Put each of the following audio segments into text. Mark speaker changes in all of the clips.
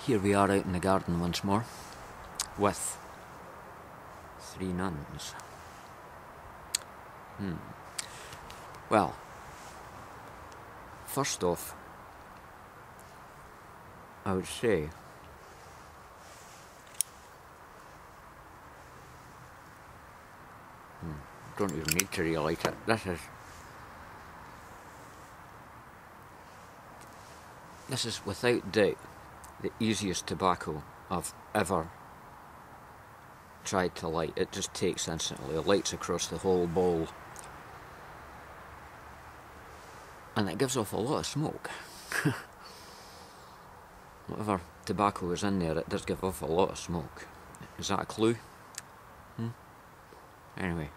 Speaker 1: Here we are out in the garden once more, with 3 nuns. Well, first off, I would say don't even need to relight it. This is without doubt the easiest tobacco I've ever tried to light. It just takes instantly. It lights across the whole bowl. And it gives off a lot of smoke. Whatever tobacco is in there, it does give off a lot of smoke. Is that a clue? Anyway.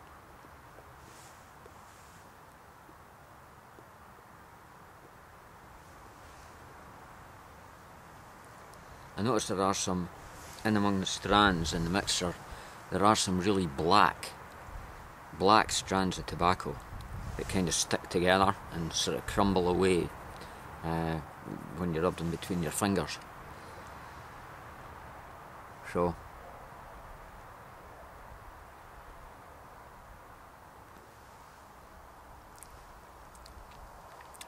Speaker 1: I noticed there are some, in among the strands in the mixture, there are some really black strands of tobacco that kind of stick together and sort of crumble away when you rub them between your fingers. So,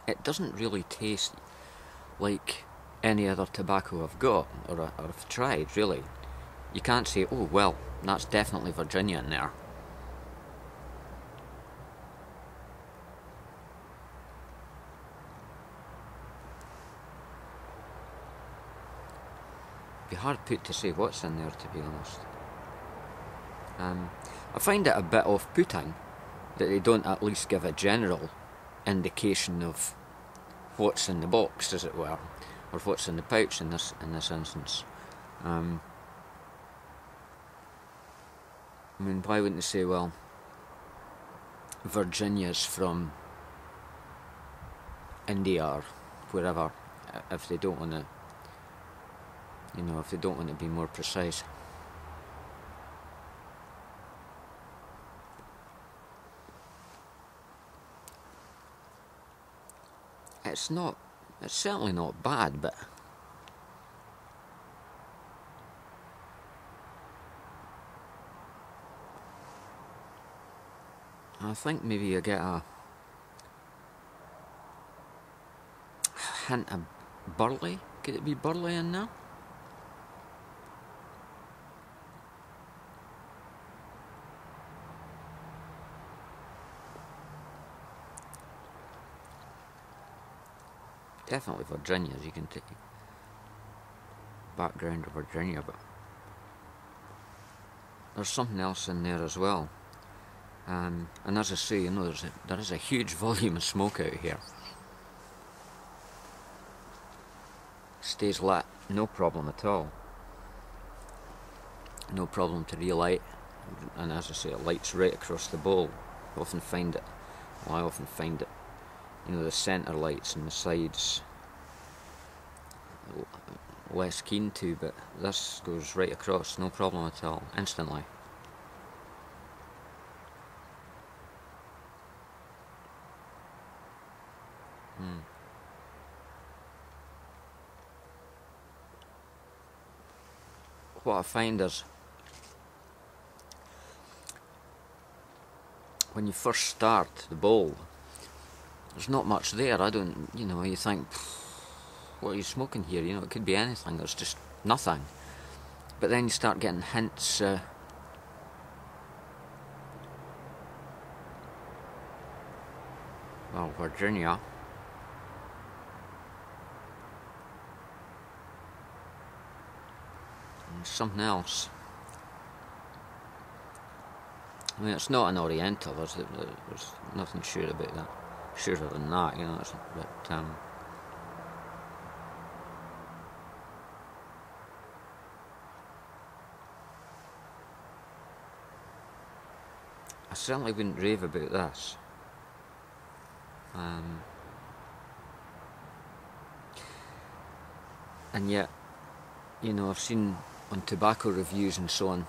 Speaker 1: it doesn't really taste like any other tobacco I've got or I've tried, really. You can't say, oh well, that's definitely Virginia in there. It'd be hard put to say what's in there, to be honest. I find it a bit off-putting that they don't at least give a general indication of what's in the box, as it were, or what's in the pouch in this instance. I mean, why wouldn't they say, well, Virginia's from India or wherever, if they don't want to, if they don't want to be more precise. It's certainly not bad, but I think maybe you get a hint of burley. Could it be burley in there? Definitely Virginia, as you can take background of Virginia, but there's something else in there as well. And as I say, there is a huge volume of smoke out here. Stays lit, no problem at all. No problem to relight, and as I say, it lights right across the bowl. I often find it, the centre lights and the sides less keen to, but this goes right across, no problem at all, instantly. What I find is, when you first start the bowl, there's not much there. You think, what are you smoking here? It could be anything. There's just nothing. But then you start getting hints. Well, Virginia. And something else. I mean, it's not an Oriental. There's nothing sure about that. Surer than that, but I certainly wouldn't rave about this. And yet, I've seen on tobacco reviews and so on,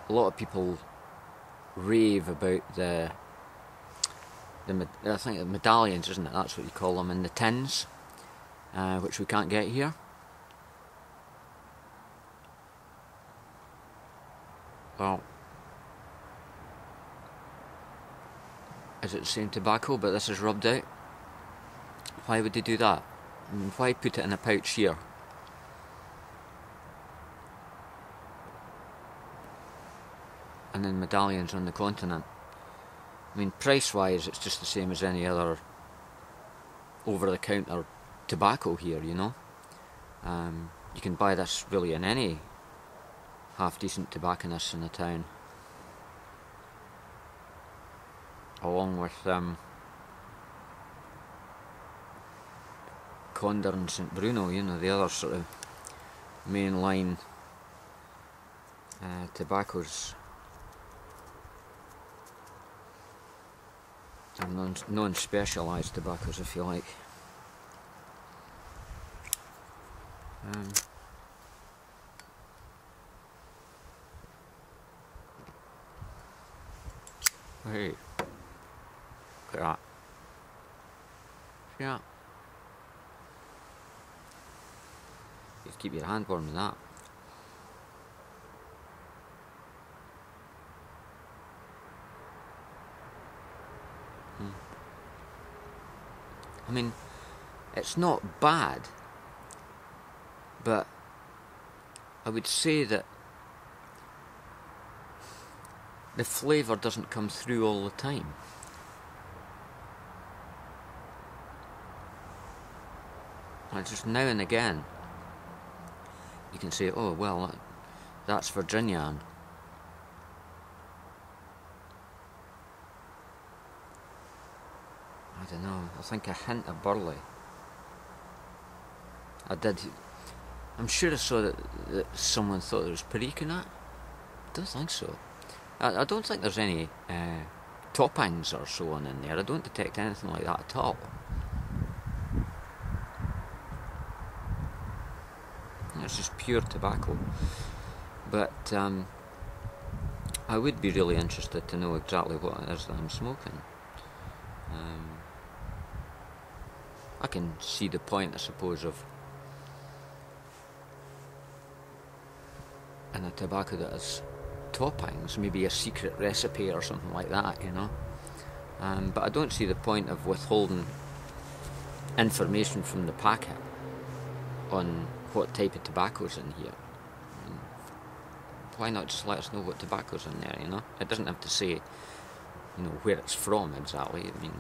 Speaker 1: a lot of people rave about the I think the medallions, isn't it? That's what you call them, in the tins. which we can't get here. Well, is it the same tobacco but this is rubbed out? Why would they do that? And why put it in a pouch here? And then medallions on the continent. I mean, price-wise, it's just the same as any other over-the-counter tobacco here, you know. You can buy this really in any half-decent tobacconist in the town. Along with Condor and St Bruno, you know, the other sort of mainline tobaccos. Or non-specialised tobaccos, if you like. Hey, look at that. Yeah. Just keep your hand warm with that. I mean, it's not bad, but I would say that the flavour doesn't come through all the time. Like just now and again, you can say, oh, well, that's Virginia. And I don't know, I think a hint of burley. I'm sure I saw that someone thought there was perique in that. I don't think so. I don't think there's any toppings or so on in there. I don't detect anything like that at all. It's just pure tobacco. But I would be really interested to know exactly what it is that I'm smoking. I can see the point, I suppose, of in a tobacco that has toppings, maybe a secret recipe or something like that, you know. But I don't see the point of withholding information from the packet on what type of tobacco's in here. I mean, why not just let us know what tobacco's in there, you know? It doesn't have to say, you know, where it's from exactly. I mean,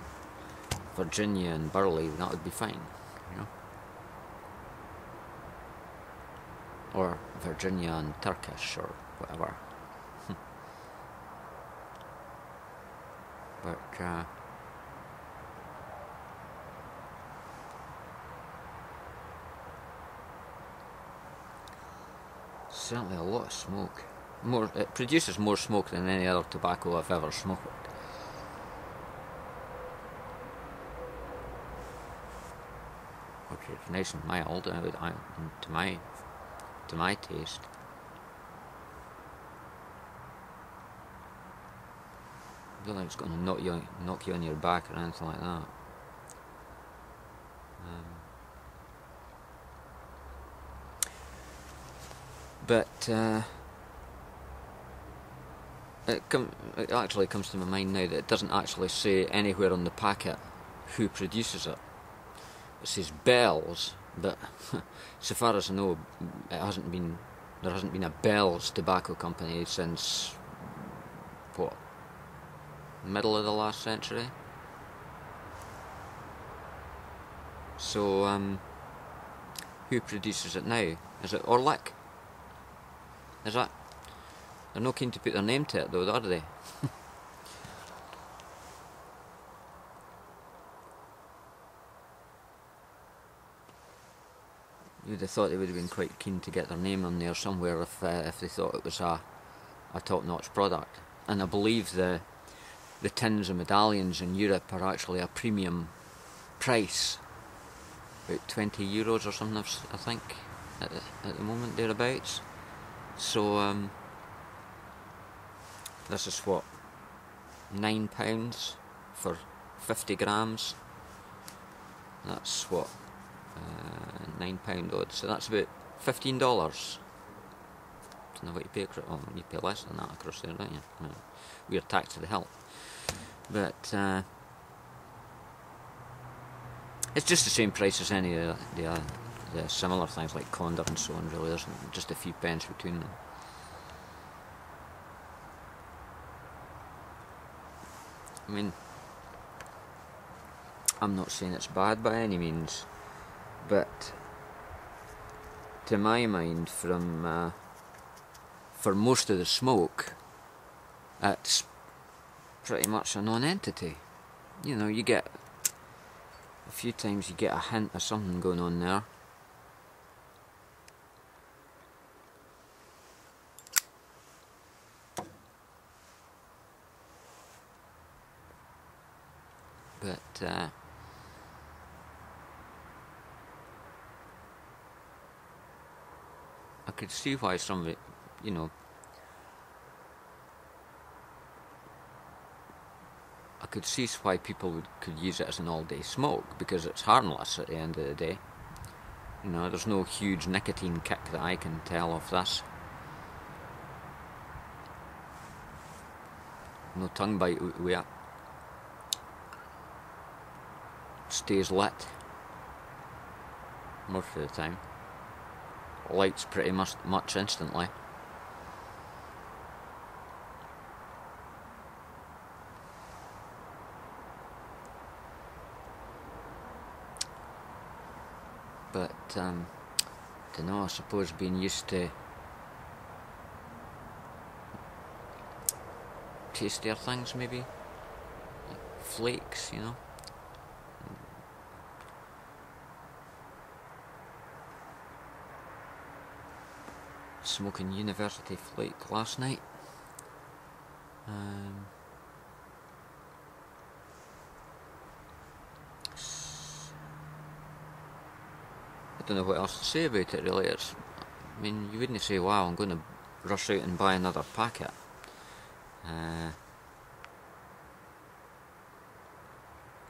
Speaker 1: Virginia and Burley, that would be fine, you know. Or Virginia and Turkish or whatever. But certainly a lot of smoke. It produces more smoke than any other tobacco I've ever smoked. Which is nice and mild, to my taste. I don't think it's going to knock you on your back or anything like that. But it actually comes to my mind now that it doesn't actually say anywhere on the packet who produces it. It says Bell's, but so far as I know, there hasn't been a Bell's tobacco company since what, middle of the last century. So who produces it now? Is it Orlick? Is that? They're not keen to put their name to it though, are they? You'd have thought they would have been quite keen to get their name on there somewhere if they thought it was a top-notch product. And I believe the tins of medallions in Europe are actually a premium price, about €20 or something, I think, at the moment, thereabouts. So this is what, £9 for 50 grams. That's what, £9 odd, so that's about $15. Don't know what you pay across. Oh, you pay less than that across there, don't you? We're taxed to the hill. But it's just the same price as any of the similar things like Condor and so on, really. There's just a few pence between them. I mean, I'm not saying it's bad by any means, but to my mind, for most of the smoke, it's pretty much a non-entity. You know, you get a few times you get a hint of something going on there. But I could see why somebody, you know, I could see why people could use it as an all-day smoke, because it's harmless at the end of the day. You know, there's no huge nicotine kick that I can tell of this. No tongue bite with it. Stays lit most of the time. Lights pretty much instantly. But don't know, I suppose being used to tastier things, maybe like flakes, you know. Smoking university flake last night. I don't know what else to say about it, really. I mean, you wouldn't say, wow, I'm going to rush out and buy another packet.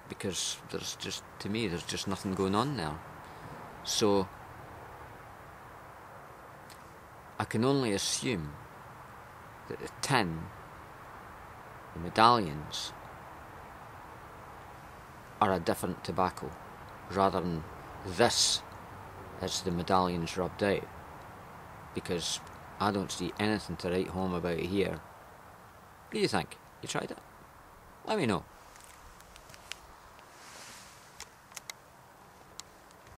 Speaker 1: Because to me, there's just nothing going on there. So I can only assume that the tin, the medallions, are a different tobacco, rather than this is the medallions rubbed out, because I don't see anything to write home about here. What do you think? You tried it? Let me know.